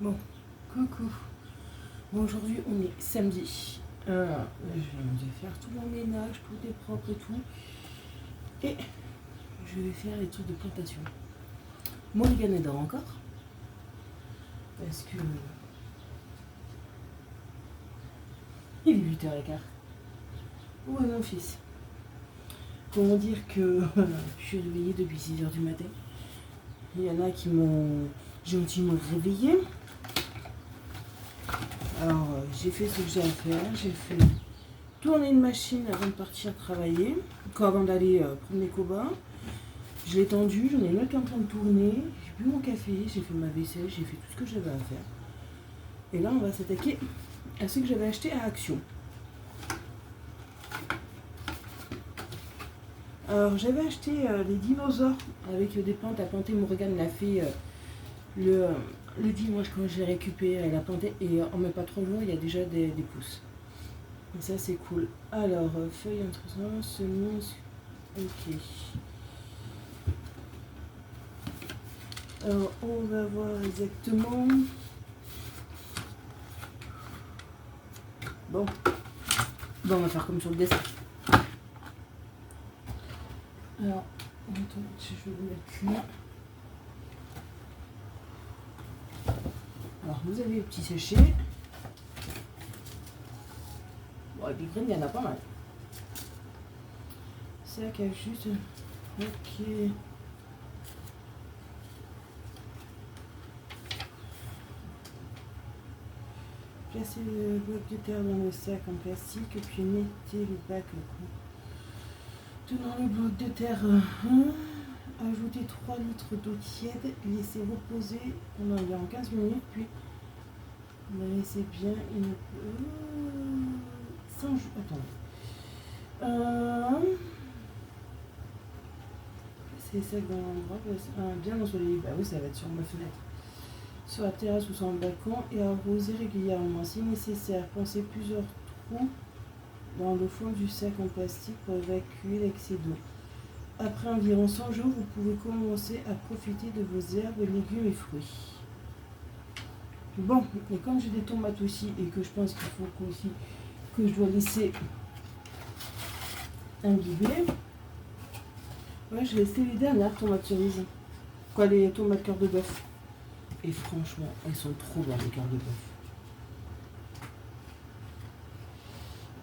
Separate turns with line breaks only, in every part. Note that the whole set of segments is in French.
Bon, coucou. Bon, aujourd'hui, on est samedi. Je vais faire tout mon ménage, tout est propre et tout. Et je vais faire les trucs de plantation. Morrigan est dort encore. Parce que... il est 8h15. Où est mon fils? Comment dire que je suis réveillée depuis 6h du matin. Il y en a qui m'ont gentiment réveillée. Alors, j'ai fait ce que j'ai à faire. J'ai fait tourner une machine avant de partir travailler, avant d'aller promener Koba. Je l'ai tendue, j'en ai une autre qui est en train de tourner. J'ai bu mon café, j'ai fait ma vaisselle, j'ai fait tout ce que j'avais à faire. Et là, on va s'attaquer à ce que j'avais acheté à Action. Alors, j'avais acheté les dinosaures avec des plantes à planter. Morrigan l'a fait le dimanche quand je l'ai récupéré. Elle a planté et en met pas 3 jours, il y a déjà des pousses. Et ça, c'est cool. Alors, feuilles entre semences. Ok. Alors, on va voir exactement. Bon, on va faire comme sur le dessin. Alors, attends, je vais vous mettre là. Alors, vous avez les petits sachets. Bon, et puis graines, il y en a pas mal. Sac à juste. Ok. Placez le bloc de terre dans le sac en plastique, puis mettez le bac tenant le bloc de terre. Ajoutez 3 litres d'eau tiède, laissez reposer pendant environ 15 minutes, puis laissez bien une... sans... Attendez. C'est ça dans l'endroit, bien ensoleillé. Bah oui, ça va être sur ma fenêtre. Sur la terrasse ou sur le balcon et arroser régulièrement. Si nécessaire, pensez plusieurs trous dans le fond du sac en plastique pour évacuer l'excès d'eau. Après environ 100 jours, vous pouvez commencer à profiter de vos herbes, légumes et fruits. Bon, et comme j'ai des tomates aussi et que je pense qu'il faut aussi que je dois laisser imbiber, ouais, j'ai laissé les dernières tomates cerises. Quoi, les tomates cœur de bœuf. Et franchement, elles sont trop bonnes, les cœurs de bœuf.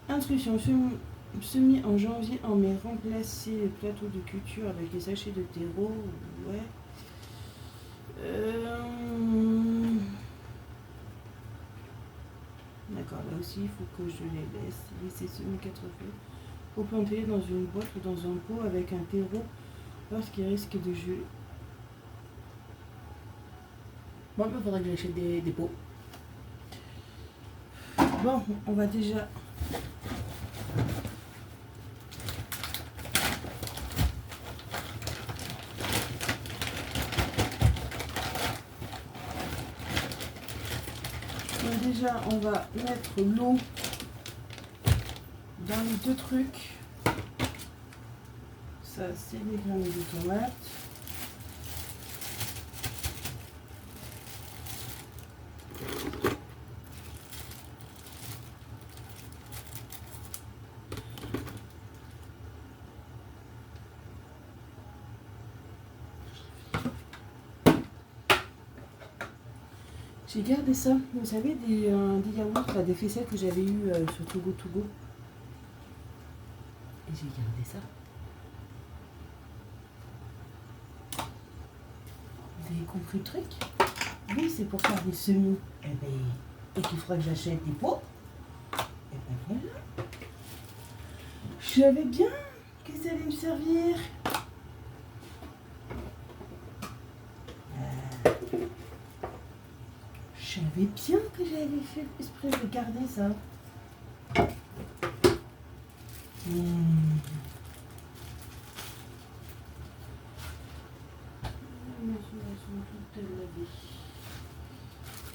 Instruction. Semis en janvier en mai. Remplacer le plateau de culture avec les sachets de terreau. Ouais. D'accord, là aussi, il faut que je les laisse. Laisser semer 4 feuilles. Replanter dans une boîte ou dans un pot avec un terreau lorsqu'il risque de geler. Bon, il faudrait que j'achète des pots. Bon, on va déjà... Déjà, on va mettre l'eau dans les 2 trucs. Ça, c'est les graines de tomates. J'ai gardé ça, vous savez, des yaourts, là, des faisselles que j'avais eu sur Togo Togo. Et j'ai gardé ça. Vous avez compris le truc? Oui, c'est pour faire des semis. Eh ben, et qu'il faudra que j'achète des pots. Et ben voilà. Je savais bien que ça allait me servir. Je savais bien que j'avais fait exprès de garder ça.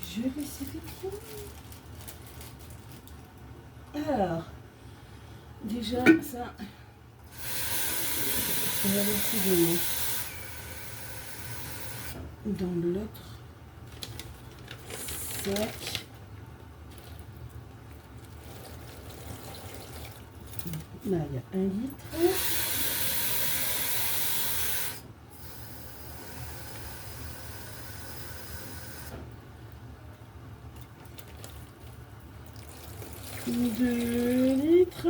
Je vais essayer bien. Alors, déjà ça, on va verser de l'eau dans l'autre sac. Là, il y a 1 litre. Deux litres.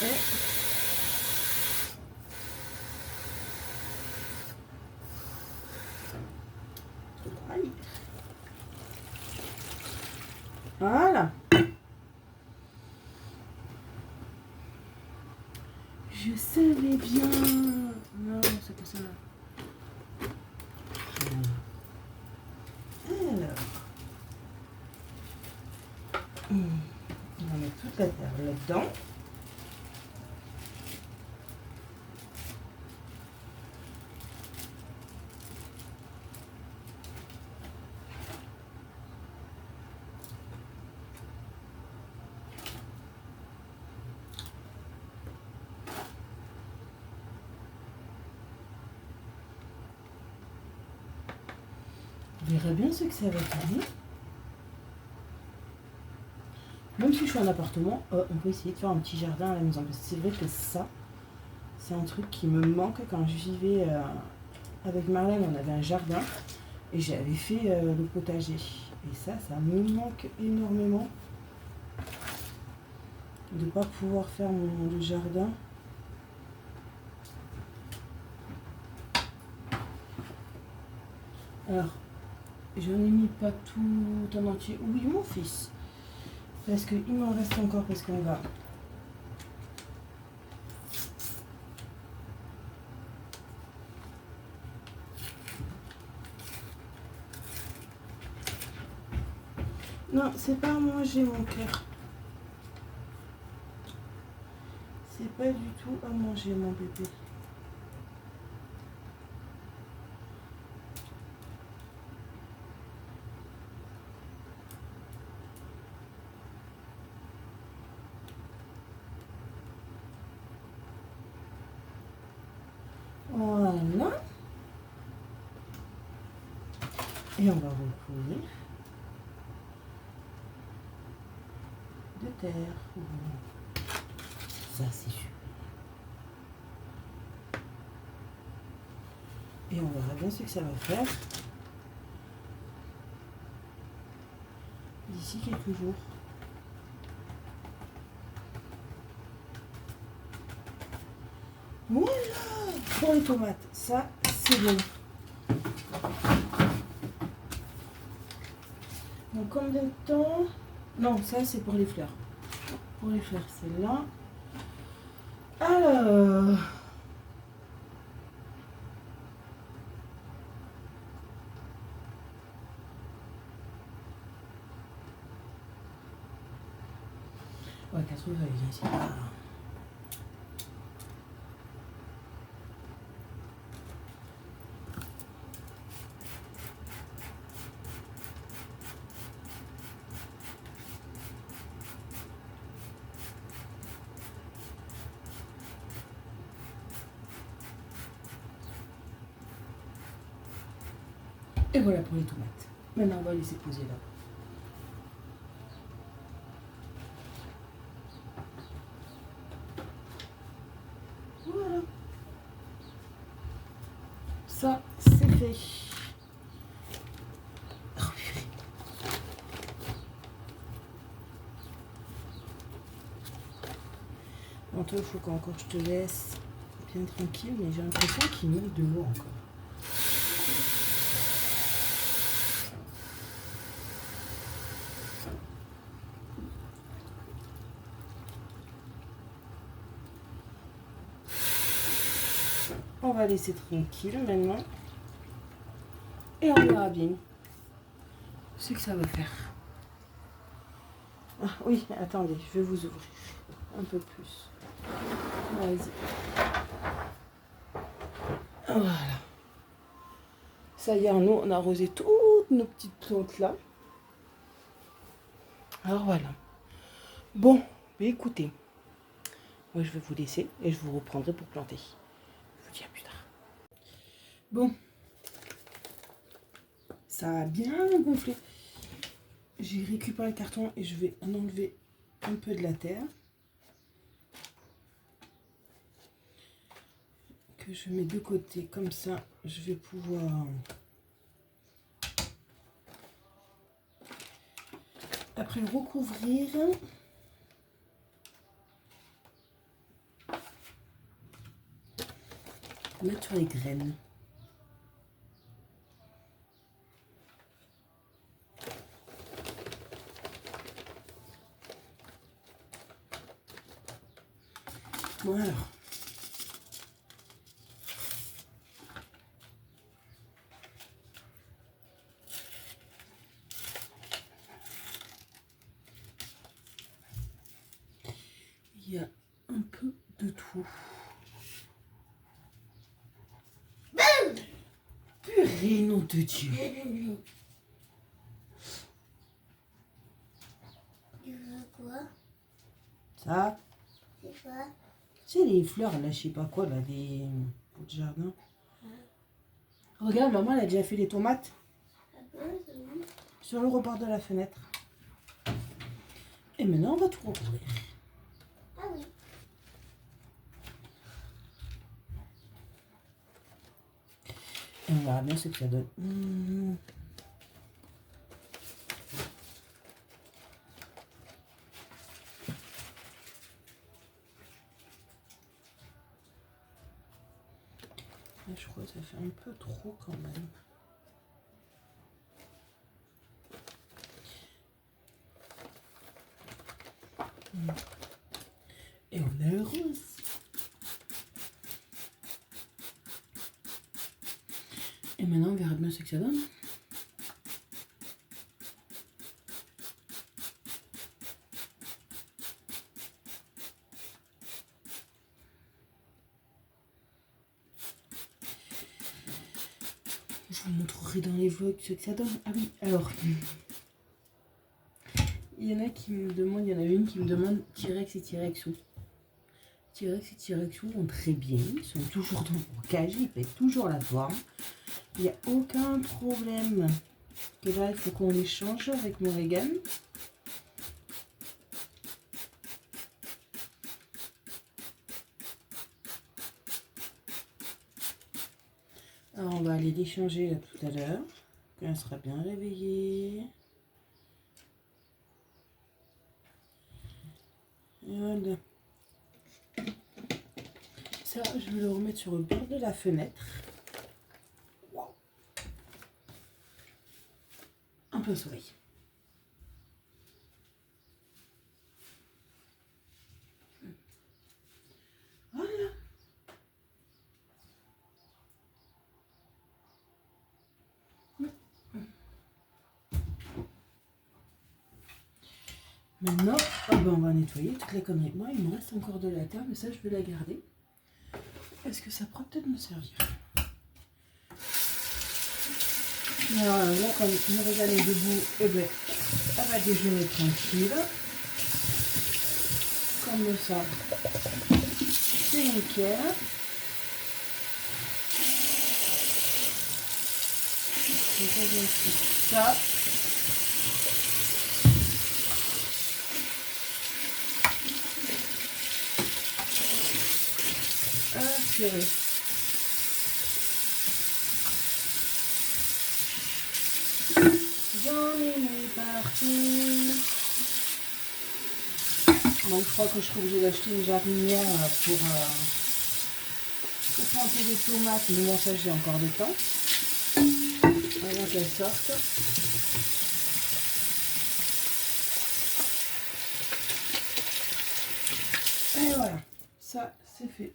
Et 3 litres. Voilà. Je savais bien. Non, c'est pas ça. Alors. On va mettre toute la terre là-dedans. On verra bien ce que ça va donner. Même si je suis en appartement, on peut essayer de faire un petit jardin à la maison. Parce que c'est vrai que ça, c'est un truc qui me manque. Quand je vivais avec Marlène, on avait un jardin et j'avais fait le potager. Et ça me manque énormément de ne pas pouvoir faire le jardin. Alors, j'en ai mis pas tout en entier. Oui, mon fils. Parce qu'il m'en reste encore, parce qu'on va... Non, c'est pas à manger, mon cœur. C'est pas du tout à manger, mon bébé. Voilà. Et on va recouvrir de terre. Ça, c'est super. Et on verra bien ce que ça va faire d'ici quelques jours. Voilà pour les tomates. Ça, c'est bon. Donc combien de temps? Non, ça c'est pour les fleurs. Pour les fleurs, c'est là. Alors... Ouais, 4 feuilles, c'est pas... Et voilà pour les tomates. Maintenant, on va laisser poser là. Voilà. Ça, c'est fait. Oh, purée. Bon, toi, il faut qu'encore je te laisse bien tranquille, mais j'ai l'impression qu'il manque de l'eau encore. On va laisser tranquille maintenant. Et on verra bien ce que ça va faire. Ah oui, attendez, je vais vous ouvrir un peu plus. Vas-y. Voilà. Ça y est, nous, on a arrosé toutes nos petites plantes là. Alors voilà. Bon, mais écoutez, moi je vais vous laisser et je vous reprendrai pour planter. Je vous dis à plus tard. Bon, ça a bien gonflé. J'ai récupéré le carton et je vais en enlever un peu de la terre. Que je mets de côté, comme ça je vais pouvoir après le recouvrir. Mettre sur les graines. Bon alors. Il y a un peu de tout. Purée, nom de Dieu.
Tu veux quoi?
Ça,
C'est quoi?
c'est les fleurs, là, je sais pas quoi, là, des pots de jardin. Regarde, maman, elle a déjà fait les tomates sur le rebord de la fenêtre. Et maintenant, on va tout recouvrir.
Ah oui.
Et on verra bien ce que ça donne. Là, je crois que ça fait un peu trop quand même. Et on est heureuse. Et maintenant, on verra bien ce que ça donne. Je vous montrerai dans les vlogs ce que ça donne. Ah oui, alors. Il y en a qui me demandent, il y en a une qui me demande T-Rex et T-Rex où. T-Rex et T-Rex où vont très bien. Ils sont toujours dans le cage, ils pètent toujours la forme. Il n'y a aucun problème. Et là, il faut qu'on les change avec Morrigan. Alors, on va aller les changer là, tout à l'heure. Quand elle sera bien réveillée. Et voilà. Ça, je vais le remettre sur le bord de la fenêtre. Wow. Un peu soleil. Voilà. Maintenant, oh ben on va nettoyer toutes les conneries. Moi, il me reste encore de la terre, mais ça, je vais la garder. Est-ce que ça pourrait peut-être me servir? Alors là, quand Morrigan est debout, eh ben, elle va déjeuner tranquille. Comme ça, c'est nickel. Donc, on va faire ça. Purée. J'en ai mis partout. Donc je crois que je suis obligée d'acheter une jardinière pour planter des tomates. Mais bon, ça j'ai encore du temps. Avant qu'elles sortent. Et voilà, ça c'est fait.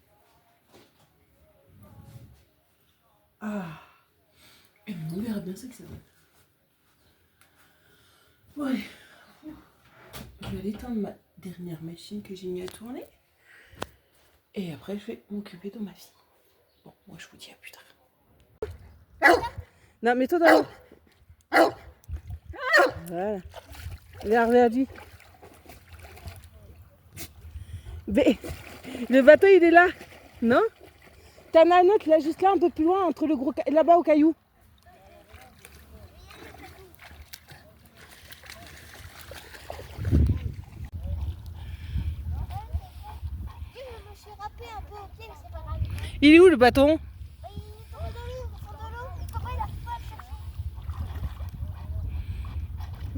Ah, et on verra bien ce que ça donne. Ouais. Je vais aller éteindre ma dernière machine que j'ai mis à tourner. Et après, je vais m'occuper de ma fille. Bon, moi, je vous dis à plus tard. Non, mets-toi dans l'eau. Voilà. Regarde, regarde. Le bateau, il est là. Non? T'en as un autre là, juste là, un peu plus loin, entre le gros là-bas au caillou.
déraper un peu au pied, mais c'est pas grave.
Il est où le bâton?
Il est tombé dans l'eau, au fond de l'eau. Et papa, il arrive pas à le chercher.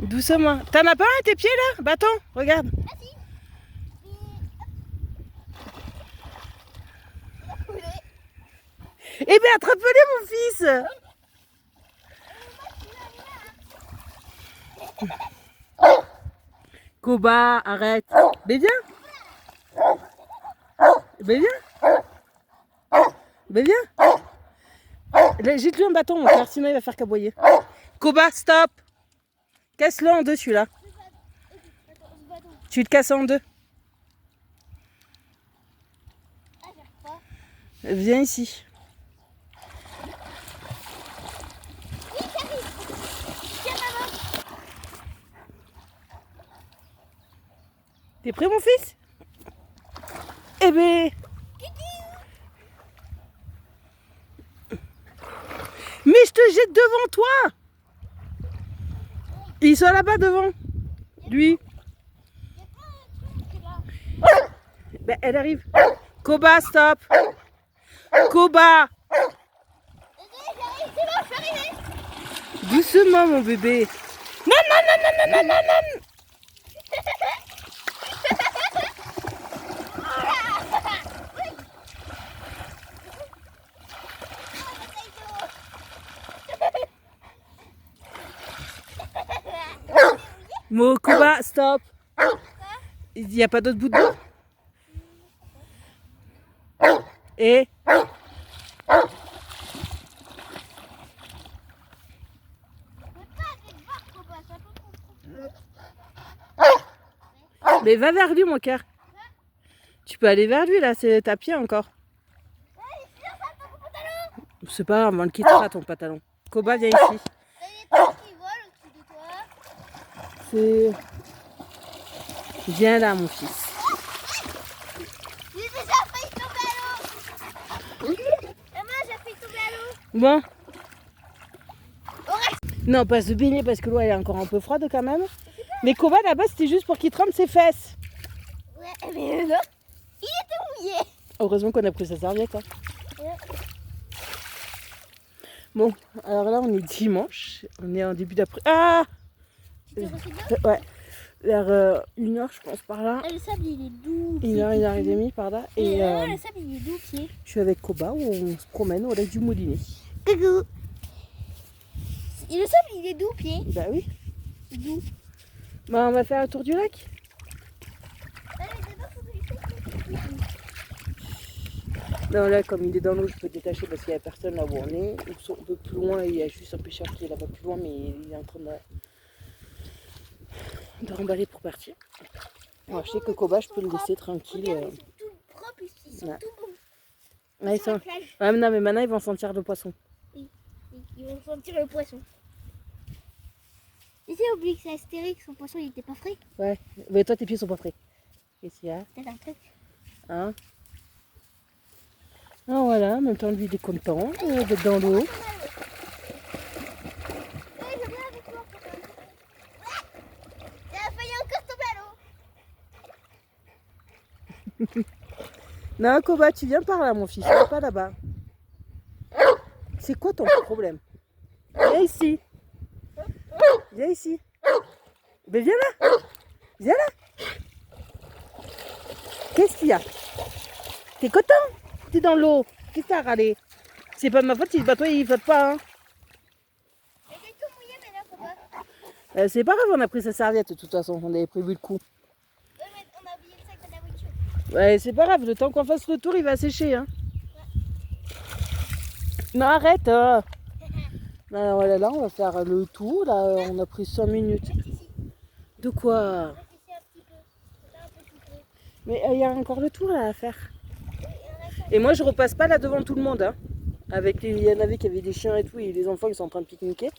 Doucement. T'en as pas un à tes pieds là? Bâton, regarde.
Ah si. Il a coulé.
Eh bien, attrape-les, mon fils. Koba, arrête. Mais viens. Mais viens. Mais viens. Là, jette-lui un bâton, mon cœur, sinon il va faire caboyer. Koba, stop. Casse-le en deux, celui-là. Tu te casses en deux.
Ah, j'arrive pas.
Viens ici.
Oui, j'arrive. Tiens, maman.
T'es prêt, mon fils? Eh ben. Mais je te jette devant toi. Ils sont là-bas devant. Lui.
Il y a pas un truc là.
Ben, elle arrive. Koba, stop. Koba.
Désolé, j'arrive, c'est bon, je suis arrivée.
Doucement, mon bébé. Non, non, non, non, non, non, non, non. Mo, Koba, stop. Il n'y a pas d'autre bout de bois. Et mais va vers lui, mon cœur. Tu peux aller vers lui, là, c'est ta pied encore. C'est pas grave, on le quittera ton pantalon. Koba, viens ici.
T'as des trucs qui volent au-dessus de toi.
C'est... Viens là, mon fils.
J'ai déjà failli tomber à l'eau. Maman, j'ai failli tomber à l'eau.
Bon.
On reste.
Non, pas se baigner parce que l'eau elle est encore un peu froide quand même. Mais Koba, là-bas, c'était juste pour qu'il trempe ses fesses.
Ouais, mais non. Il était mouillé.
Heureusement qu'on a pris sa serviette. Hein.
Ouais.
Bon, alors là, on est dimanche. On est en début d'après. Ah
C'était reçu bien.
Ouais. Vers 1h, je pense, par là.
Le sable, il est doux.
1h, 1h30 par là. Et
le sable, il est doux au pied.
je suis avec Koba où on se promène au lac du Moulinet.
Coucou. Et le sable, il est doux au pied.
Bah oui.
Doux.
Bah, on va faire un tour du lac. Non, là, comme il est dans l'eau, je peux détacher parce qu'il n'y a personne là où on est. Ils sont un peu plus loin, il y a juste un pêcheur qui est là-bas plus loin, mais il est en train de remballer pour partir. Alors, je sais que Koba, je peux le laisser tranquille.
Regarde, ils sont tout propres ici. Ils sont
Ouais.
tout bons.
Ouais,
Sur la plage.
Ah, non, mais maintenant, ils vont sentir le poisson.
Ils vont sentir le poisson. Tu sais, oublie que c'est Astérix, son poisson il était pas frais.
Ouais, mais toi, tes pieds sont pas frais. Qu'est-ce qu'il y a?
Peut-être un truc.
Hein? Ah, voilà, en même temps, lui, il est content d'être dans l'eau.
Ouais, je viens avec toi. Il a failli encore tomber à l'eau.
Non, Koba, tu viens par là, mon fils, tu vas pas là-bas. C'est quoi ton problème? Viens ici. Viens ici. Ben viens là. Viens là. Qu'est-ce qu'il y a? T'es content? T'es dans l'eau. Qu'est-ce que t'as râlé? C'est pas de ma faute si le bateau il flotte pas. Hein.
Il est tout mouillé maintenant, papa.
C'est pas grave, on a pris sa serviette de toute façon. On avait prévu le coup.
Ouais, mais on a oublié le sac dans la voiture.
Ouais, c'est pas grave, le temps qu'on fasse le tour, il va sécher. Hein. Non, arrête. Alors là, on va faire le tour. Là, on a pris 5 minutes. De quoi?
Reste ici un petit peu. Là, un petit peu.
Mais il y a encore le tour là à faire. Et moi, je repasse pas là devant tout le monde. Hein. Il y en avait qui avaient des chiens et tout, et les enfants qui sont en train de pique-niquer.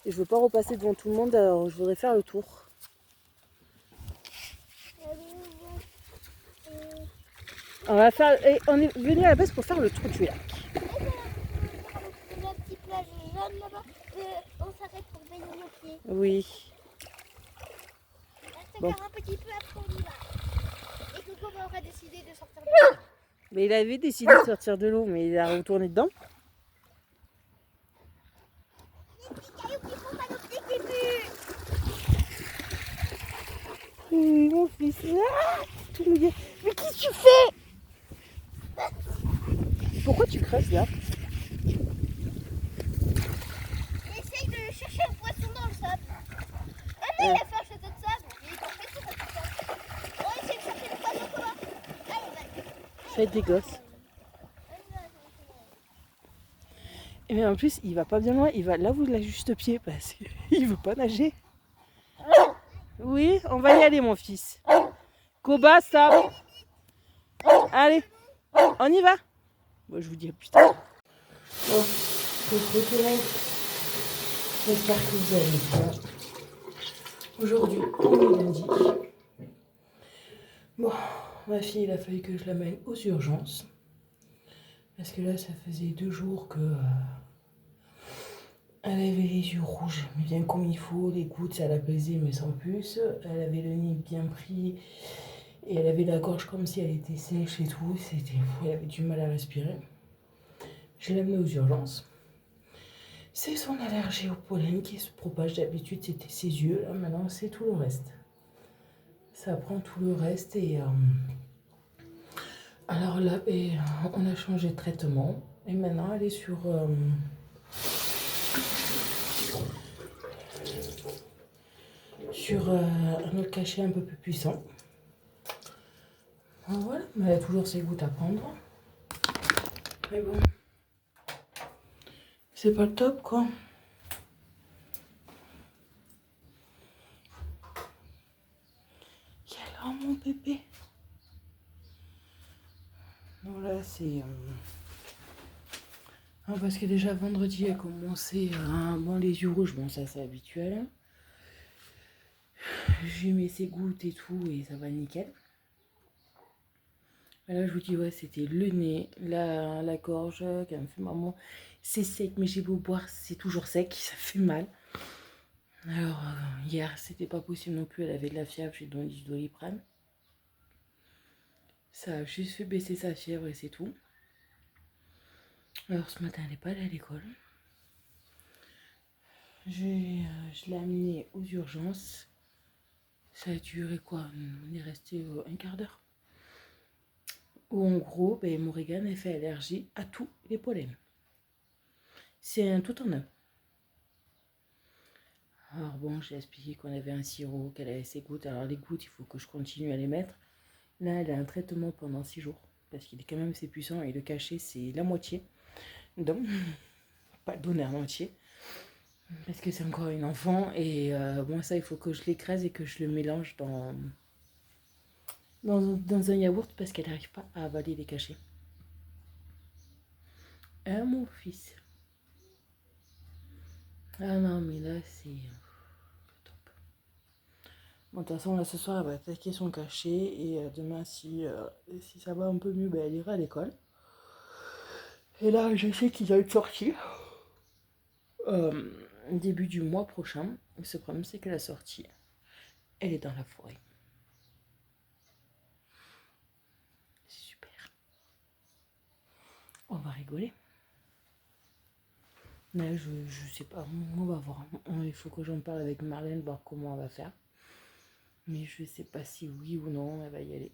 Et je veux pas repasser devant tout le monde, alors je voudrais faire le tour. On va faire. Et on est venu à la base pour faire le tour du lac.
La petite plage jaune là-bas, on s'arrête pour baigner nos pieds.
Oui.
Reste
Bon.
encore un petit peu, après on y va. Et Coco aura décidé de sortir de là.
Mais il avait décidé de sortir de l'eau, mais il a retourné dedans. Mon fils, tout mouillé. Mais qu'est-ce que tu fais? Pourquoi tu creuses là?
Essaye de chercher un poisson dans le sable. Ah mais il a fait un château de sable. Il est parfait ce château de sable. On va essayer de chercher le poisson comment? Allez, vas-y.
Faites des gosses. Mais en plus, il va pas bien loin. Il va là où il a juste pied parce qu'il veut pas nager. Oui, on va y aller, mon fils. Koba, stop. Allez, on y va. Bon, je vous dis à plus tard. Bon, coucou tout le monde. J'espère que vous allez bien. Aujourd'hui, on est lundi. Bon, ma fille, il a fallu que je l'amène aux urgences. Parce que là, ça faisait 2 jours que... elle avait les yeux rouges, mais bien comme il faut. Les gouttes, ça l'a pesé, mais sans plus. Elle avait le nez bien pris. Et elle avait la gorge comme si elle était sèche et tout. Elle avait du mal à respirer. Je l'ai amenée aux urgences. C'est son allergie au pollen qui se propage. D'habitude, c'était ses yeux. Là, maintenant, c'est tout le reste. Ça prend tout le reste. Et alors là, on a changé de traitement. Et maintenant, elle est sur un autre cachet un peu plus puissant. Voilà, mais elle a toujours ses gouttes à prendre. Mais bon, c'est pas le top, quoi. Alors, mon bébé. Donc là, c'est... parce que déjà, vendredi, elle a commencé... bon, les yeux rouges, bon, ça, c'est habituel. J'ai mis ses gouttes et tout, et ça va nickel. Et là, je vous dis, ouais, c'était le nez, la gorge, qui me fait maman. C'est sec, mais j'ai beau boire, c'est toujours sec, ça fait mal. Alors, hier, c'était pas possible non plus, elle avait de la fièvre, j'ai donné du Doliprane. Ça a juste fait baisser sa fièvre et c'est tout. Alors, ce matin, elle n'est pas allée à l'école. Je l'ai amenée aux urgences. Ça a duré quoi? On est resté un quart d'heure. Où en gros, Morrigan a fait allergie à tous les pollens. C'est un tout en un. Alors bon, j'ai expliqué qu'on avait un sirop, qu'elle avait ses gouttes. Alors les gouttes, il faut que je continue à les mettre. Là, elle a un traitement pendant 6 jours. Parce qu'il est quand même assez puissant et le cachet, c'est la moitié. Donc, pas le donner à moitié. Parce que c'est encore une enfant. Et bon, ça, il faut que je l'écrase et que je le mélange dans un yaourt parce qu'elle n'arrive pas à avaler les cachets. Mon fils. Ah non, mais là, c'est top. Bon, de toute façon, là, ce soir, elle va attaquer son cachet. Et demain, si ça va un peu mieux, elle ira à l'école. Et là, je sais qu'il y a une sortie. Début du mois prochain. Ce problème, c'est que la sortie, elle est dans la forêt. C'est super. On va rigoler. Là, je sais pas, on va voir. Il faut que j'en parle avec Marlène, voir comment elle va faire. Mais je sais pas si oui ou non, elle va y aller.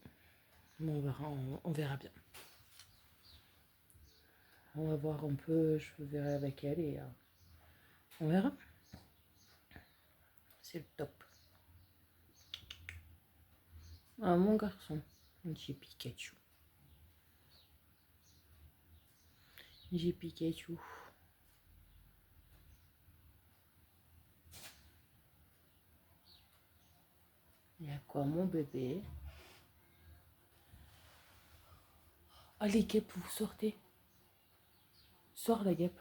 Mais on verra bien. On va voir un peu, je verrai avec elle et on verra. C'est le top. Ah, mon garçon, j'ai Pikachu. J'ai Pikachu. Il y a quoi, mon bébé? Ah, les guêpes, vous sortez. Sors la guêpe.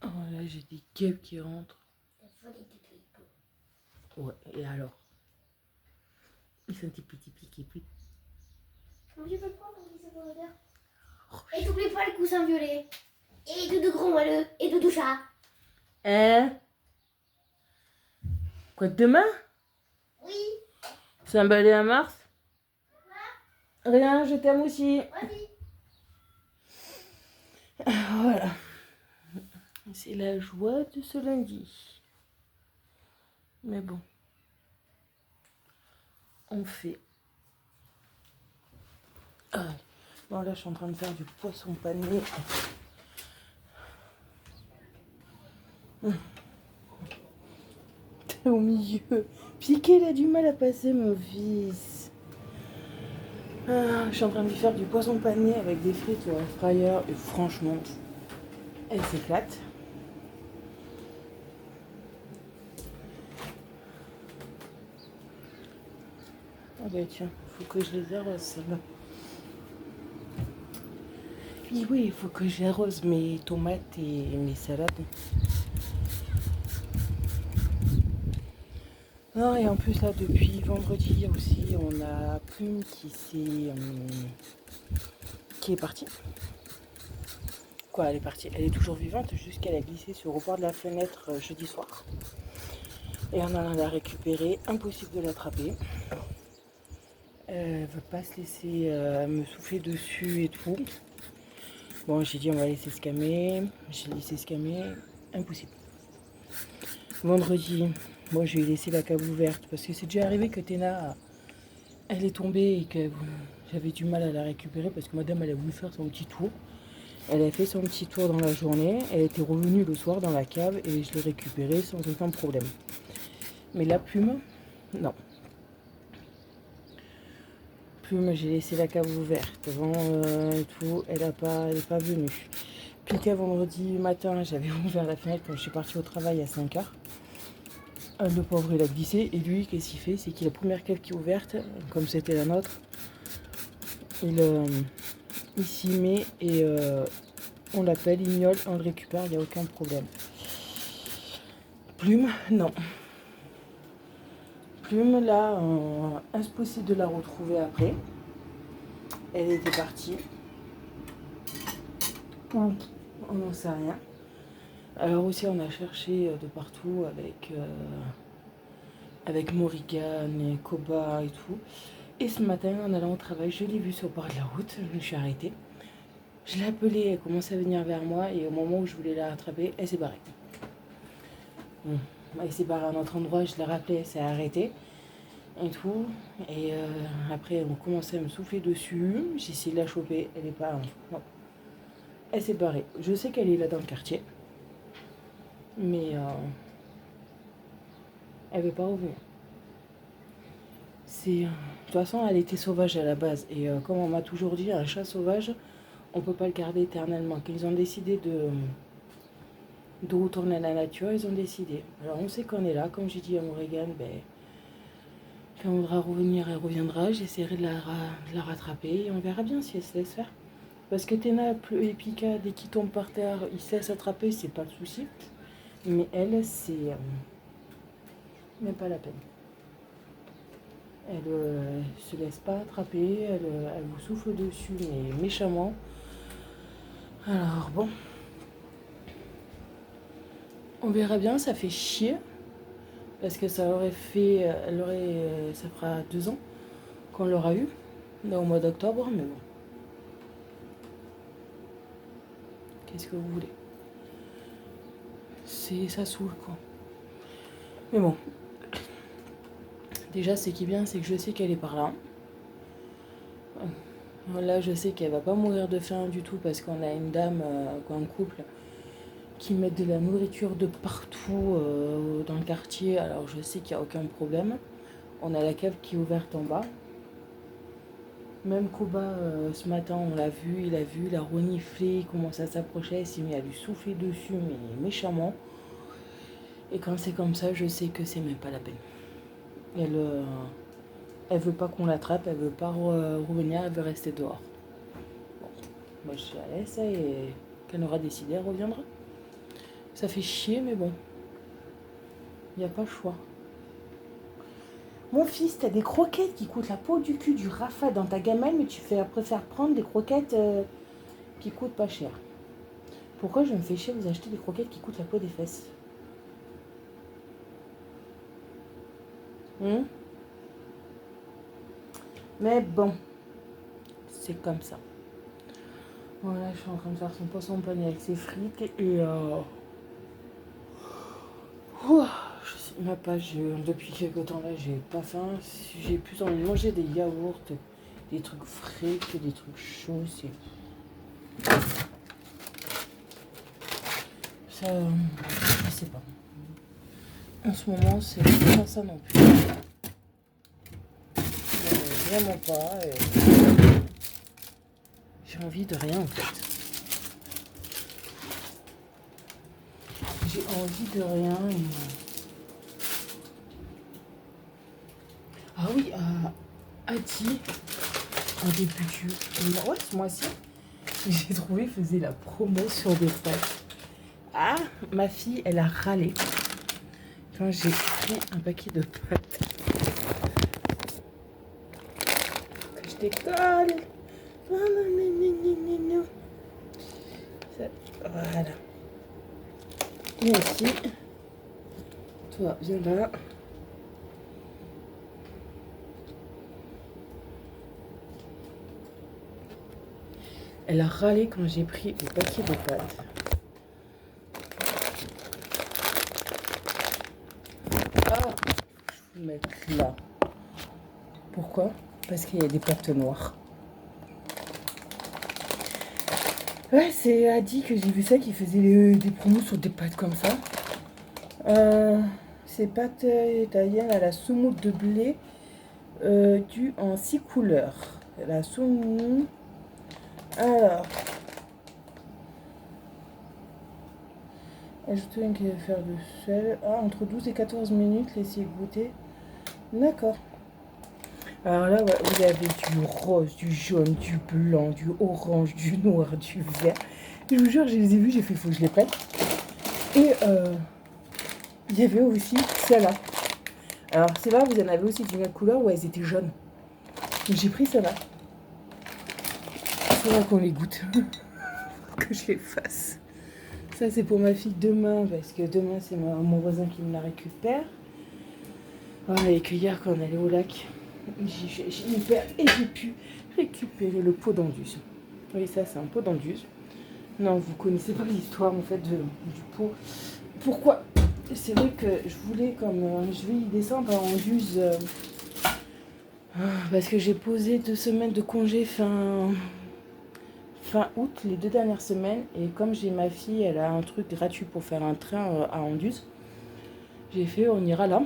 Oh là, j'ai des guêpes qui rentrent. Ouais, et alors? Ils sont des petits piquets.
Je peux prendre un coussin pour l'odeur. Et t'oublies pas le coussin violet. Et de gros moelleux. Et de chat.
Hein? Quoi, demain?
Oui.
Saint-Balai à Mars? Rien, je t'aime aussi.
Vas-y.
Voilà. C'est la joie de ce lundi. Mais bon. On fait. Ah. Bon, là, je suis en train de faire du poisson pané. T'es au milieu. Piqué, il a du mal à passer, mon fils. Je suis en train de lui faire du poisson pané avec des frites au air fryer. Et franchement, elle s'éclate. Ah bah tiens, faut que je les arrose, celles-là. Oui, il faut que j'arrose mes tomates et mes salades. Non, et en plus là, depuis vendredi aussi, on a Plume qui est partie. Quoi, elle est partie? Elle est toujours vivante jusqu'à a glissé sur le rebord de la fenêtre jeudi soir. Et on en a récupéré, impossible de l'attraper. Elle veut pas se laisser me souffler dessus et tout. Bon, j'ai dit on va laisser se calmer. J'ai laissé se calmer, impossible. Vendredi, moi je lui ai laissé la cave ouverte parce que c'est déjà arrivé que Téna, elle est tombée et que j'avais du mal à la récupérer parce que madame elle a voulu faire son petit tour. Elle a fait son petit tour dans la journée, elle était revenue le soir dans la cave et je l'ai récupérée sans aucun problème. Mais la Plume, non. Plume, j'ai laissé la cave ouverte avant tout, elle n'est pas venue. Puis vendredi matin, j'avais ouvert la fenêtre quand je suis partie au travail à 5h. Le pauvre il a glissé et lui qu'est-ce qu'il fait? C'est qu'il la première cave qui est ouverte, comme c'était la nôtre, il s'y met et on l'appelle, il miaule, on le récupère, il n'y a aucun problème. Plume, non. Plume là, impossible de la retrouver après. Elle était partie. On n'en sait rien. Alors aussi on a cherché de partout avec Morrigan et Koba et tout. Et ce matin, en allant au travail, je l'ai vue sur le bord de la route. Je me suis arrêtée. Je l'ai appelée, elle commençait à venir vers moi. Et au moment où je voulais la rattraper, elle s'est barrée. Bon, elle s'est barrée à un autre endroit. Je l'ai rappelée, elle s'est arrêtée. Et tout. Et après, on commençait à me souffler dessus. J'ai essayé de la choper. Elle n'est pas... Non. Elle s'est barrée. Je sais qu'elle est là dans le quartier. Mais elle ne veut pas revenir. De toute façon, elle était sauvage à la base. Et comme on m'a toujours dit, un chat sauvage, on ne peut pas le garder éternellement. Quand ils ont décidé de retourner à la nature, ils ont décidé. Alors on sait qu'on est là. Comme j'ai dit à Morrigan, quand on voudra revenir, elle reviendra. J'essaierai de la rattraper et on verra bien si elle se laisse faire. Parce que Téna et Pika, dès qu'ils tombent par terre, ils se laissent attraper, c'est pas le souci. Mais elle, c'est même pas la peine. Elle se laisse pas attraper, elle vous souffle dessus, mais méchamment. Alors bon, on verra bien, ça fait chier. Parce que ça fera 2 ans qu'on l'aura eu, là au mois d'octobre, mais bon. Qu'est-ce que vous voulez? Ça saoule quoi. Mais bon. Déjà, ce qui est bien, c'est que je sais qu'elle est par là. Là, je sais qu'elle va pas mourir de faim du tout parce qu'on a une dame, un couple, qui met de la nourriture de partout dans le quartier. Alors, je sais qu'il n'y a aucun problème. On a la cave qui est ouverte en bas. Même Koba, ce matin, on l'a vu, il a reniflé, il commence à s'approcher, il s'est mis à lui souffler dessus, mais méchamment. Et quand c'est comme ça, je sais que c'est même pas la peine. Elle veut pas qu'on l'attrape, elle veut pas revenir, elle veut rester dehors. Bon, moi je la laisse et qu'elle aura décidé, elle reviendra. Ça fait chier, mais bon, il n'y a pas le choix. Mon fils, t'as des croquettes qui coûtent la peau du cul du Rafa dans ta gamelle, mais tu préfères prendre des croquettes qui coûtent pas cher. Pourquoi je me fais chier vous acheter des croquettes qui coûtent la peau des fesses? Hein? Mais bon, c'est comme ça. Voilà, je suis en train de faire son poisson pané avec ses frites et je sais même pas, depuis quelques temps là, j'ai pas faim. J'ai plus envie de manger des yaourts, des trucs frais que des trucs chauds. Ça, je sais pas. En ce moment, c'est pas ça non plus. Vraiment pas. J'ai envie de rien en fait. J'ai envie de rien. Ah oui, Adi, en début ouais, ce mois-ci, j'ai trouvé, faisait la promo sur des pâtes. Ah, ma fille, elle a râlé quand j'ai pris un paquet de pâtes. Je décolle. Voilà. Et ici, toi, viens là. Elle a râlé quand j'ai pris le paquet de pâtes. Ah, je vais mettre là. Pourquoi? Parce qu'il y a des pâtes noires. Ouais, c'est Adi que j'ai vu ça qui faisait des promos sur des pâtes comme ça. Ces pâtes italiennes à la semoule de blé due en 6 couleurs. La semoule. Alors, ajouter un faire de sel. Ah, entre 12 et 14 minutes, laissez goûter. D'accord. Alors là, ouais, vous avez du rose, du jaune, du blanc, du orange, du noir, du vert. Je vous jure, je les ai vus, j'ai fait faut que je les prenne. Et il y avait aussi celle-là. Alors celle-là, vous en avez aussi d'une autre couleur où elles étaient jaunes. Donc j'ai pris celle-là. Il faudra qu'on les goûte. Que je les fasse. Ça, c'est pour ma fille demain, parce que demain, c'est mon voisin qui me la récupère. Voilà, et que hier, quand on allait au lac, j'ai hyper et j'ai pu récupérer le pot d'Anduse. Oui, ça, c'est un pot d'Anduse. Non, vous connaissez pas l'histoire, en fait, du pot. Pourquoi? C'est vrai que je voulais, comme je vais y descendre à Anduse, parce que j'ai posé 2 semaines de congé fin août, les 2 dernières semaines. Et comme j'ai ma fille, elle a un truc gratuit pour faire un train à Anduse. J'ai fait, on ira là.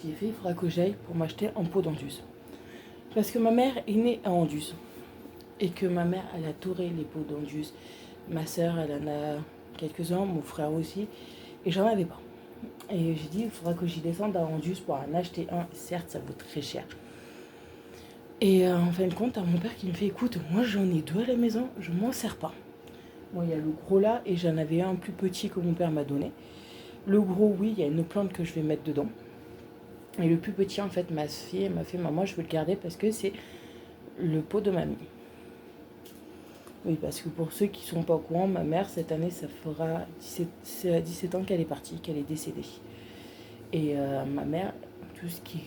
J'ai fait, il faudra que j'aille pour m'acheter un pot d'Anduse. Parce que ma mère est née à Anduse. Et que ma mère, elle a adoré les pots d'Anduse. Ma soeur, elle en a quelques-uns, mon frère aussi. Et j'en avais pas. Et j'ai dit, il faudra que j'y descende à Anduse pour en acheter un. Certes, ça vaut très cher. Et en fin de compte, t'as mon père qui me fait, écoute, moi j'en ai 2 à la maison, je m'en sers pas. Moi, il y a le gros là, et j'en avais un plus petit que mon père m'a donné. Le gros, oui, il y a une plante que je vais mettre dedans. Et le plus petit, en fait, ma fille m'a fait, maman, je veux le garder parce que c'est le pot de mamie. Oui, parce que pour ceux qui sont pas au courant, ma mère, cette année, ça fera 17 ans qu'elle est partie, qu'elle est décédée. Et ma mère, tout ce qui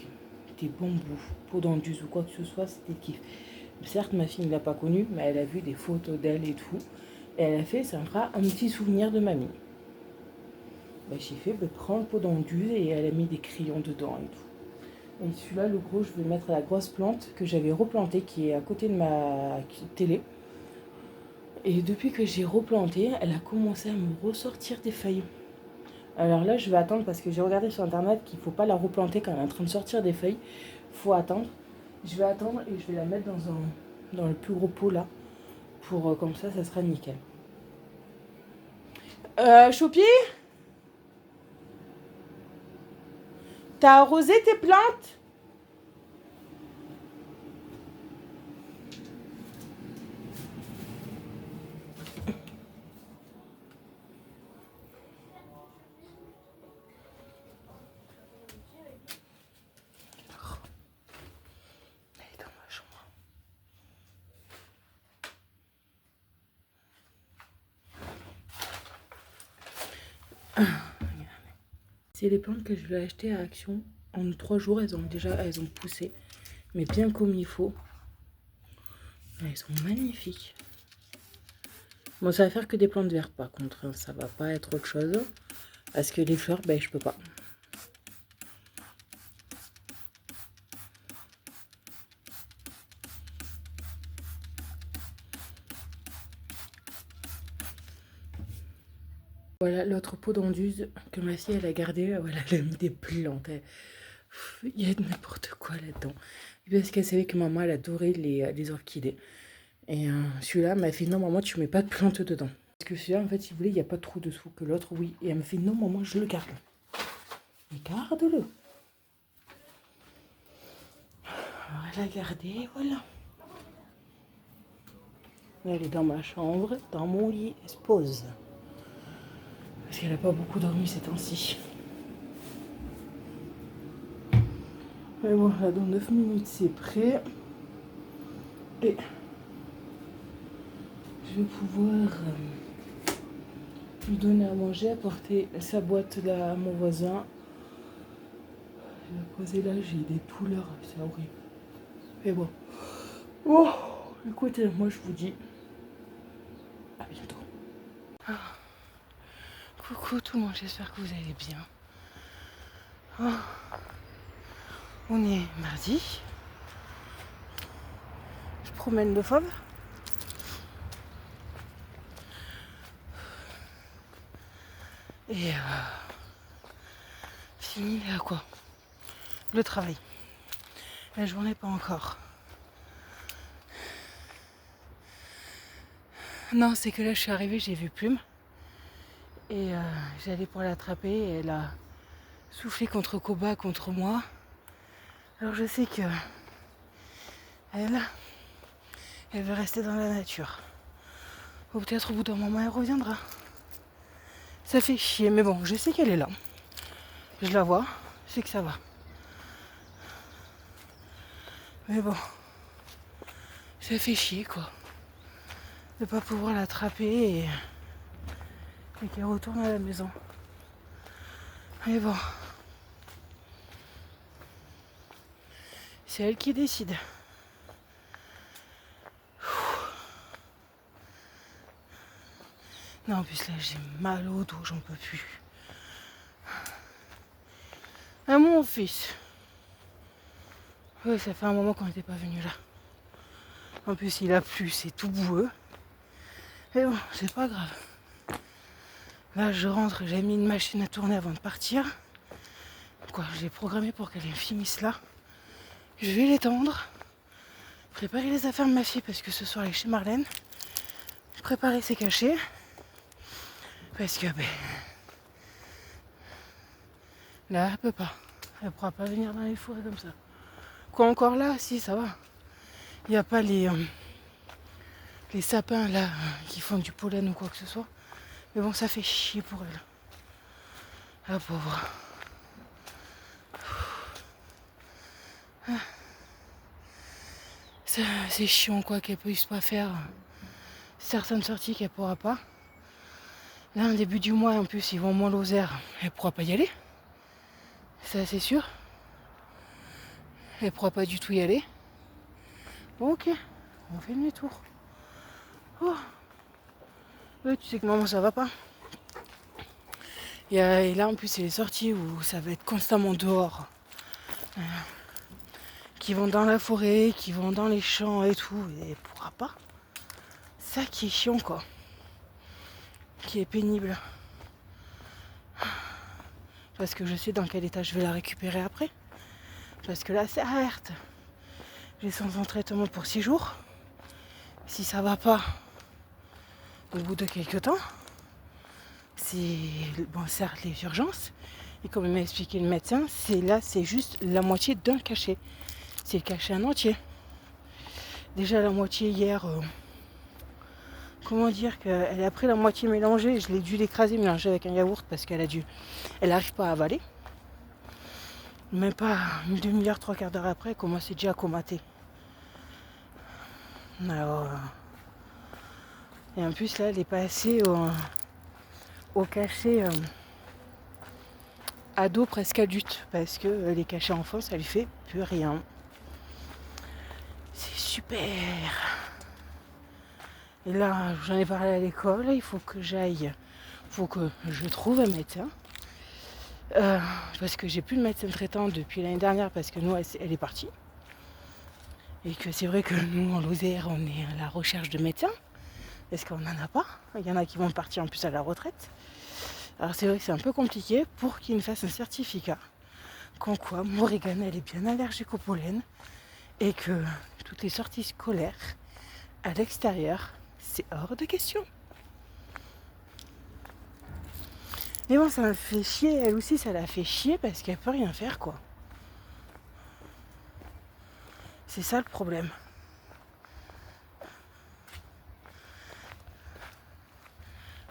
était bambou, pot d'Anduse ou quoi que ce soit, c'était kiff. Certes, ma fille ne l'a pas connue, mais elle a vu des photos d'elle et tout. Et elle a fait, ça me fera un petit souvenir de mamie. Bah, j'ai fait, bah, prends le pot d'Anduse et elle a mis des crayons dedans et tout. Et celui-là, le gros, je vais mettre la grosse plante que j'avais replantée, qui est à côté de ma télé. Et depuis que j'ai replanté, elle a commencé à me ressortir des feuilles. Alors là, je vais attendre parce que j'ai regardé sur internet qu'il ne faut pas la replanter quand elle est en train de sortir des feuilles. Il faut attendre. Je vais attendre et je vais la mettre dans le plus gros pot là. Pour comme ça sera nickel. Choupi, t'as arrosé tes plantes? Elle est dans ma chambre. C'est les plantes que je vais acheter à Action En 3 jours, elles ont poussé. Mais bien comme il faut. Elles sont magnifiques. Bon, ça va faire que des plantes vertes par contre. Hein. Ça va pas être autre chose. Parce que les fleurs, ben je peux pas. Voilà l'autre pot d'enduise que ma fille elle a gardé. Voilà, elle a mis des plantes. Il y a n'importe quoi là-dedans. Parce qu'elle savait que maman elle adorait les orchidées. Et celui-là m'a fait non maman tu mets pas de plantes dedans. Parce que celui-là en fait si vous voulez il n'y a pas de trou dessous que l'autre oui. Et elle me fait non maman je le garde. Mais garde-le. Alors elle a gardé, voilà. Elle est dans ma chambre, dans mon lit, elle se pose. Parce qu'elle n'a pas beaucoup dormi ces temps-ci. Mais bon, là, dans 9 minutes, c'est prêt. Et je vais pouvoir lui donner à manger, apporter sa boîte là à mon voisin. Je vais la poser là, j'ai des douleurs, c'est horrible. Mais bon. Oh, écoutez, moi je vous dis à bientôt. Coucou tout le monde, j'espère que vous allez bien. Oh. On est mardi. Je promène le fauve. Et fini à quoi? Le travail. La journée pas encore. Non, c'est que là je suis arrivée, j'ai vu Plume. Et j'allais pour l'attraper et elle a soufflé contre Koba, contre moi. Alors je sais que elle veut rester dans la nature. Ou peut-être au bout d'un moment elle reviendra. Ça fait chier, mais bon, je sais qu'elle est là. Je la vois, je sais que ça va. Mais bon, ça fait chier quoi. De pas pouvoir l'attraper et qu'elle retourne à la maison. Mais bon, c'est elle qui décide. Non, en plus là j'ai mal au dos, j'en peux plus. À mon fils. Ouais, ça fait un moment qu'on n'était pas venu là. En plus il a plu, c'est tout boueux. Mais bon, c'est pas grave. Là je rentre, j'ai mis une machine à tourner avant de partir. Quoi, je l'ai programmé pour qu'elle finisse là. Je vais l'étendre. Préparer les affaires de ma fille parce que ce soir elle est chez Marlène. Préparer ses cachets. Parce que là elle peut pas. Elle pourra pas venir dans les forêts comme ça. Quoi encore là, si ça va. Il n'y a pas les sapins là qui font du pollen ou quoi que ce soit. Mais bon ça fait chier pour elle. La pauvre. C'est chiant quoi qu'elle puisse pas faire certaines sorties qu'elle pourra pas. Là, au début du mois, en plus, ils vont moins Lozère. Elle pourra pas y aller. Ça, c'est sûr. Elle pourra pas du tout y aller. Bon, ok. On fait demi-tour. Oh. Ouais, tu sais que maman, ça va pas. Et là, en plus, c'est les sorties où ça va être constamment dehors. Qui vont dans la forêt, qui vont dans les champs et tout. Et elle pourra pas. Ça qui est chiant, quoi. Qui est pénible. Parce que je sais dans quel état je vais la récupérer après. Parce que là, c'est alerte. J'ai sans traitement pour 6 jours. Si ça va pas, au bout de quelques temps, c'est bon, certes les urgences. Et comme m'a expliqué le médecin, c'est juste la moitié d'un cachet. C'est le cachet en entier. Déjà la moitié hier, comment dire qu'elle a pris la moitié mélangée. Je l'ai dû l'écraser, mélanger avec un yaourt parce elle n'arrive pas à avaler. Même pas une demi-heure, 3/4 d'heure après, elle commençait déjà à comater. Alors, et en plus là, elle est passée au cachet ado presque adulte, parce que les cachets enfants, ça lui fait plus rien. C'est super. Et là, j'en ai parlé à l'école, il faut que j'aille, faut que je trouve un médecin. Parce que j'ai plus de médecin traitant depuis l'année dernière, parce que nous, elle est partie. Et que c'est vrai que nous, en Lozère, on est à la recherche de médecins, parce qu'on n'en a pas. Il y en a qui vont partir en plus à la retraite. Alors c'est vrai que c'est un peu compliqué pour qu'ils me fassent un certificat. Comme quoi, Morrigan, elle est bien allergique au pollen, et que toutes les sorties scolaires à l'extérieur, c'est hors de question. Mais bon, ça me fait chier, elle aussi, ça la fait chier parce qu'elle peut rien faire, quoi. C'est ça le problème.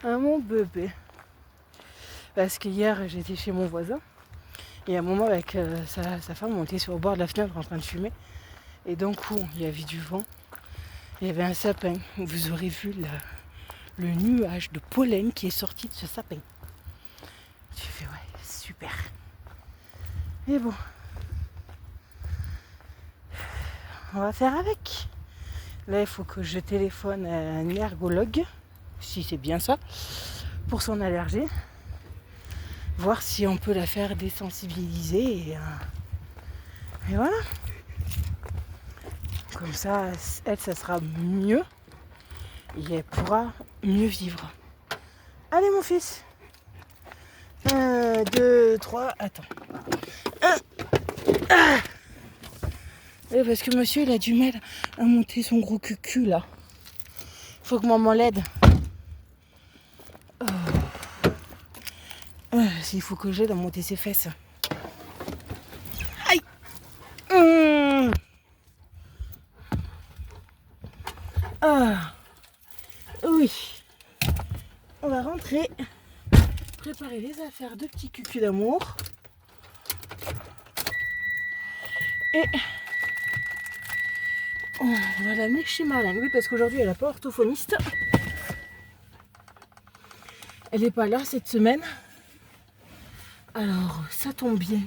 Ah mon bébé. Parce qu'hier, j'étais chez mon voisin, et à un moment, avec sa femme, on était sur le bord de la fenêtre en train de fumer. Et d'un coup, il y avait du vent, il y avait un sapin. Vous aurez vu le nuage de pollen qui est sorti de ce sapin. Tu fais, ouais, super. Mais bon, on va faire avec. Là, il faut que je téléphone à un ergologue, si c'est bien ça, pour son allergie. Voir si on peut la faire désensibiliser. Et voilà. Comme ça, elle, ça sera mieux. Et elle pourra mieux vivre. Allez, mon fils. 1, 2, 3, attends. 1. Ah, et parce que monsieur, il a du mal à monter son gros cucu, là. Faut que maman l'aide. Il faut que j'aide à monter ses fesses. Aïe. Ah. Oui. On va rentrer. Préparer les affaires de petit cucu d'amour. Et on va l'amener chez Marlène. Oui, parce qu'aujourd'hui, elle n'a pas orthophoniste. Elle n'est pas là cette semaine. Alors, ça tombe bien.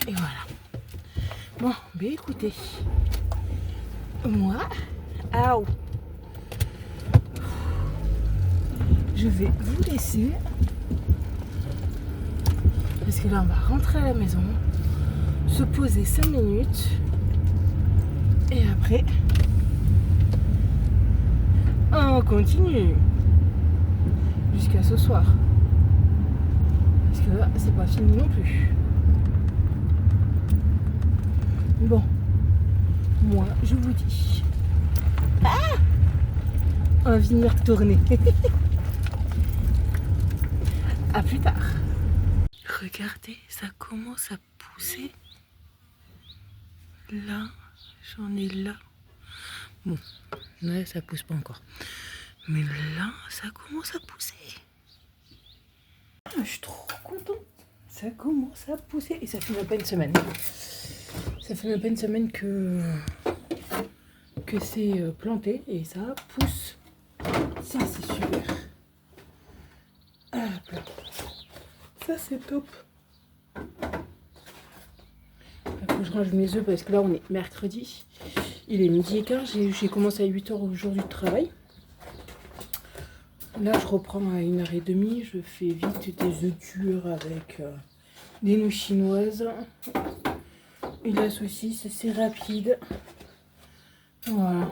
Et voilà. Bon, ben écoutez. Moi, je vais vous laisser. Parce que là, on va rentrer à la maison. Se poser 5 minutes. Et après, on continue. Jusqu'à ce soir. Parce que là, c'est pas fini non plus. Bon, moi, je vous dis. On va venir tourner. À plus tard. Regardez, ça commence à pousser. Là, j'en ai là. Bon, là, ça pousse pas encore. Mais là, ça commence à pousser. Je suis trop contente. Ça commence à pousser. Et ça fait même pas une semaine. Ça fait même pas une semaine que c'est planté et ça pousse. Ça, c'est super. Ah, ça, c'est top. Il faut que je range mes œufs parce que là, on est mercredi. Il est 12h15. J'ai commencé à 8h aujourd'hui de travail. Là, je reprends à 1h30. Je fais vite des œufs durs avec des nouilles chinoises. Et la saucisse, c'est rapide. Voilà.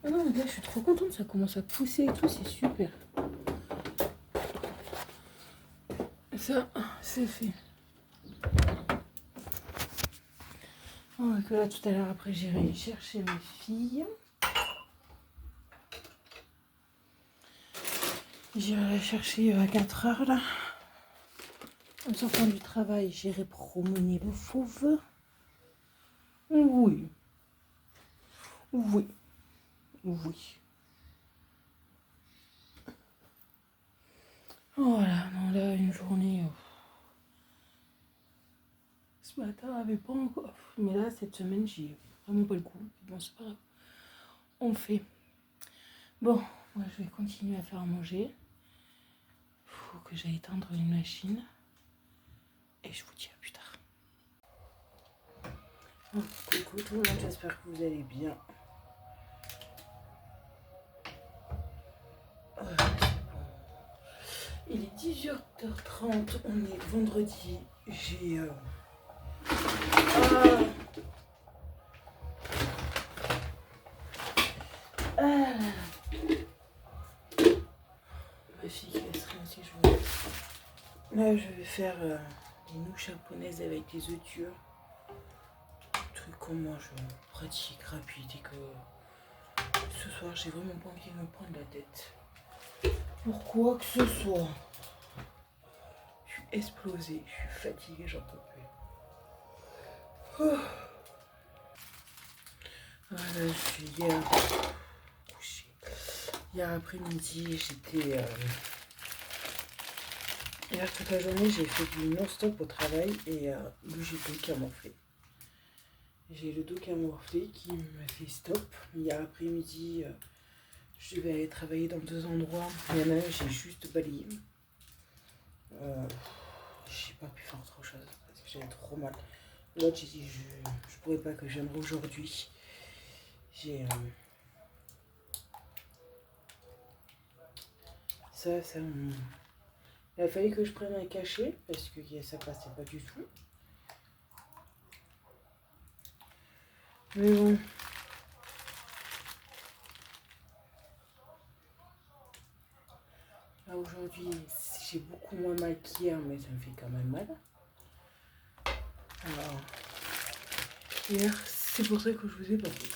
Ah non, là, je suis trop contente. Ça commence à pousser et tout. C'est super. Ça, c'est fait. Oh, que là, tout à l'heure, après, j'irai chercher mes filles. J'irai la chercher à 4h, là. En sortant du travail, j'irai promener le fauve. Oui. Oui. Oui. Voilà, non, là, une journée... Ce matin, avait pas encore... Mais là, cette semaine, j'ai vraiment pas le coup. Bon, c'est pas grave. On fait. Bon, moi, je vais continuer à faire à manger. faut que j'aille éteindre une machine. Et je vous dis à plus tard. Oh, coucou tout le monde, j'espère que vous allez bien. Oh, c'est bon. Il est 18h30, on est vendredi. J'ai... Ma fille qui laisse rien si je veux. Là, je vais faire des nouilles japonaises avec des œufs durs. Truc qu'on mange pratique, rapide et que ce soir, j'ai vraiment pas envie de me prendre la tête. Pour quoi que ce soit. Je suis explosée, je suis fatiguée, j'en peux plus. Oh. Voilà, je suis hier couchée. Hier après-midi, j'étais... Hier toute la journée, j'ai fait du non-stop au travail et j'ai le dos qui a morflé. J'ai le dos qui a morflé qui m'a fait stop. Hier après-midi, je devais aller travailler dans 2 endroits. Il y en a un, j'ai juste balayé. J'ai pas pu faire autre chose parce que j'avais trop mal. L'autre, j'ai dit je pourrais pas que je vienne aujourd'hui. J'ai ça il a fallu que je prenne un cachet parce que ça passait pas du tout. Mais bon. Là aujourd'hui, j'ai beaucoup moins mal qu'hier, mais ça me fait quand même mal. Alors, hier, c'est pour ça que je vous ai pas dit.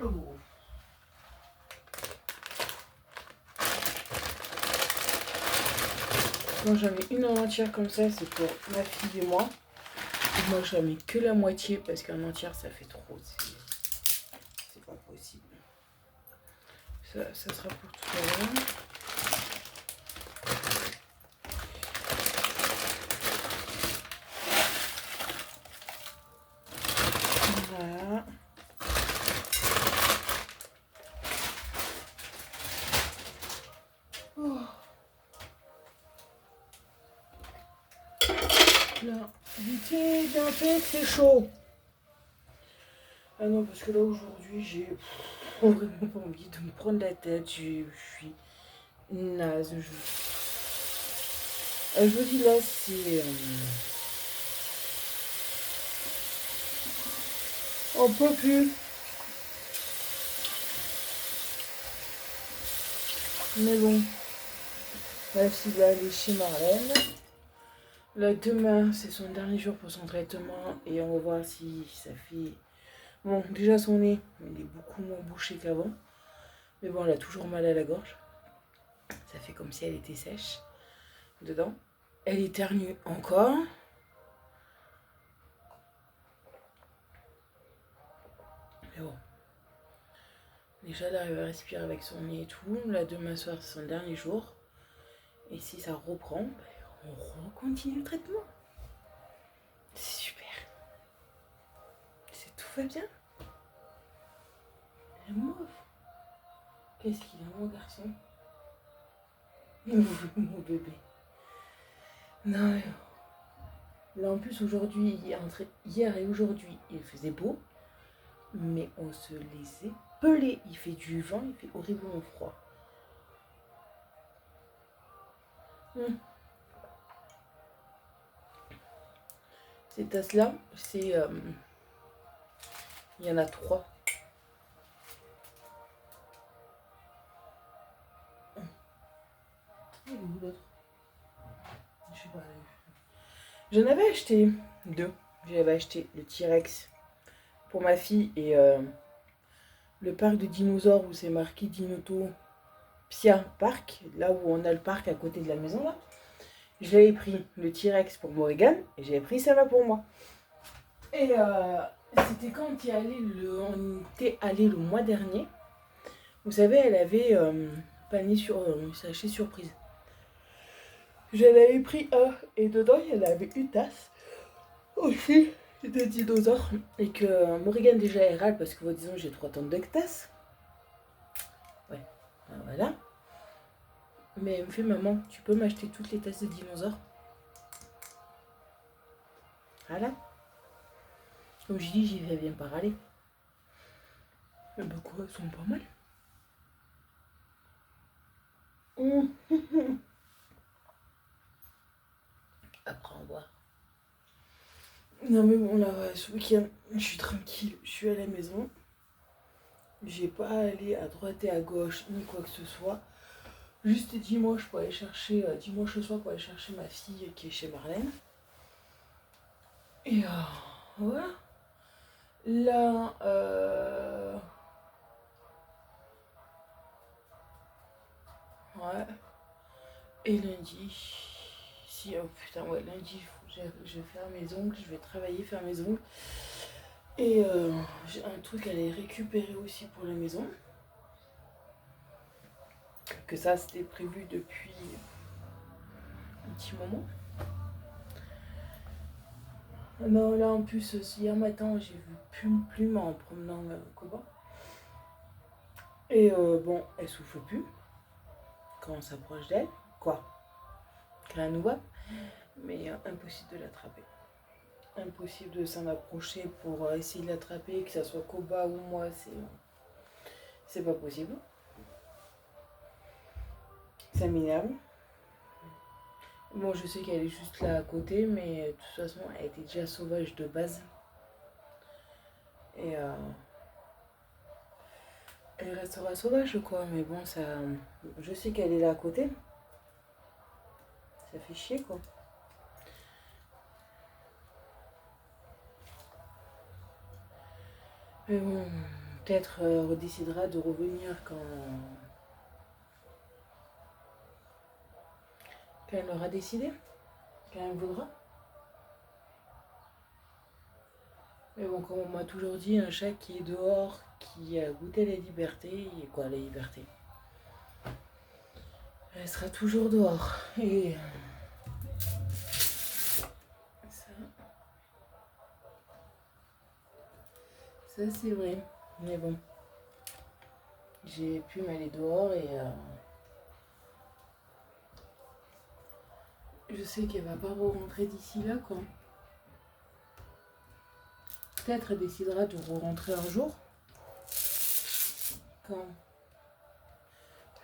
Oh. Quand j'en mets une en entière comme ça, c'est pour ma fille et moi. Et moi, j'en mets que la moitié parce qu'en entière, ça fait trop. C'est pas possible. Ça sera pour tout à l'heure. Voilà. Oh. Là, vite, bien fait, c'est chaud. Ah non, parce que là aujourd'hui, j'ai vraiment pas envie de me prendre la tête. Je suis naze. Je vous dis là, c'est. On peut plus. Mais bon. Ma fille va aller chez Marlène. Là, demain, c'est son dernier jour pour son traitement. Et on va voir si ça fait. Bon, déjà son nez, il est beaucoup moins bouché qu'avant. Mais bon, elle a toujours mal à la gorge. Ça fait comme si elle était sèche dedans. Elle éternue encore. Mais bon. Déjà, elle arrive à respirer avec son nez et tout. Là, demain soir, c'est son dernier jour. Et si ça reprend, on continue le traitement. C'est super. Tout va bien. La mauve. Qu'est-ce qu'il a, mon garçon? Mon bébé. Non, là en plus aujourd'hui, entre hier et aujourd'hui, il faisait beau, mais on se laissait peler. Il fait du vent, il fait horriblement froid. Ces tasses-là, c'est... il y en a 3. Il est où l'autre? Je sais pas. J'en avais acheté 2. J'avais acheté le T-Rex pour ma fille et le parc de dinosaures où c'est marqué Dinotopia Park, là où on a le parc à côté de la maison là. J'avais pris le T-Rex pour Morrigan et j'avais pris ça va pour moi. Et c'était quand on était allé le mois dernier. Vous savez, elle avait panier sur sachet surprise. J'en avais pris un et dedans il y en avait une tasse aussi. des dinosaures et que Morrigan déjà elle râle parce que disons j'ai 3 tonnes de tasses. Ouais, ben voilà. Mais elle me fait maman, tu peux m'acheter toutes les tasses de dinosaures? Voilà. Comme je dis, j'y vais, viens pas râler. Mais bah quoi, elles sont pas mal. Après on voit. Non mais bon là ouais, ce week-end, je suis tranquille, je suis à la maison. J'ai pas à aller à droite et à gauche ni quoi que ce soit. Juste dimanche pour aller chercher, dimanche soir pour aller chercher ma fille qui est chez Marlène. Et voilà. Là, ouais. Et lundi, si, oh putain, ouais, lundi, je vais faire mes ongles, je vais travailler, faire mes ongles. Et j'ai un truc à aller récupérer aussi pour la maison. Que ça, c'était prévu depuis un petit moment. Non, là en plus, hier matin, j'ai vu Plume en promenant Coba. Et bon, elle souffle plus quand on s'approche d'elle. Quoi? Qu'elle nous voit. Mais impossible de l'attraper. Impossible de s'en approcher pour essayer de l'attraper, que ça soit Koba ou moi, c'est pas possible. Ça m'énerve. Bon, je sais qu'elle est juste là à côté, mais de toute façon, elle était déjà sauvage de base. Et elle restera sauvage, quoi. Mais bon, ça, je sais qu'elle est là à côté. Ça fait chier, quoi. Mais bon, peut-être on décidera de revenir quand elle aura décidé, quand elle voudra. Mais bon, comme on m'a toujours dit, un chat qui est dehors, qui a goûté la liberté, et quoi la liberté? Elle sera toujours dehors. Et ça c'est vrai. Mais bon, j'ai pu m'aller dehors et je sais qu'elle va pas re-rentrer d'ici là, quoi. Peut-être elle décidera de re-rentrer un jour. Quand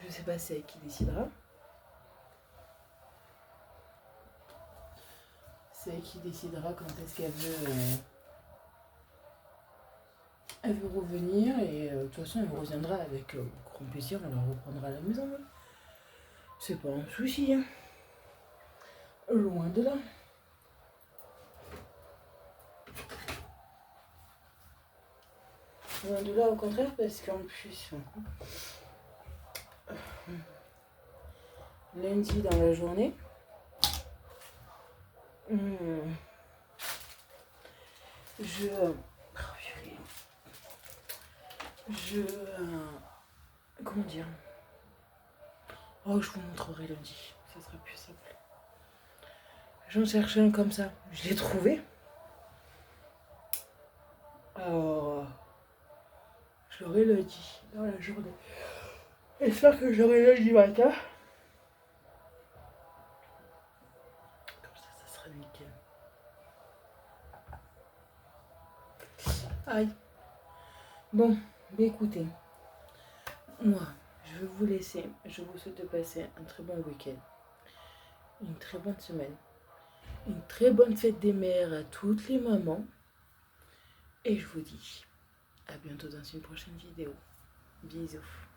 je sais pas, c'est elle qui décidera. C'est elle qui décidera quand est-ce qu'elle veut. Elle veut revenir et de toute façon elle reviendra avec grand plaisir, on la reprendra à la maison. C'est pas un souci, hein. Loin de là. Loin de là, au contraire, parce qu'en plus, lundi dans la journée, comment dire? Oh, je vous montrerai lundi, ça sera plus simple. J'en cherchais un comme ça, je l'ai trouvé. Alors, je l'aurai lundi, dans la journée. J'espère que je l'aurai lundi matin. Comme ça sera nickel. Aïe. Bon, bah écoutez, moi, je vais vous laisser. Je vous souhaite de passer un très bon week-end, une très bonne semaine, une très bonne fête des mères à toutes les mamans. Et je vous dis à bientôt dans une prochaine vidéo. Bisous.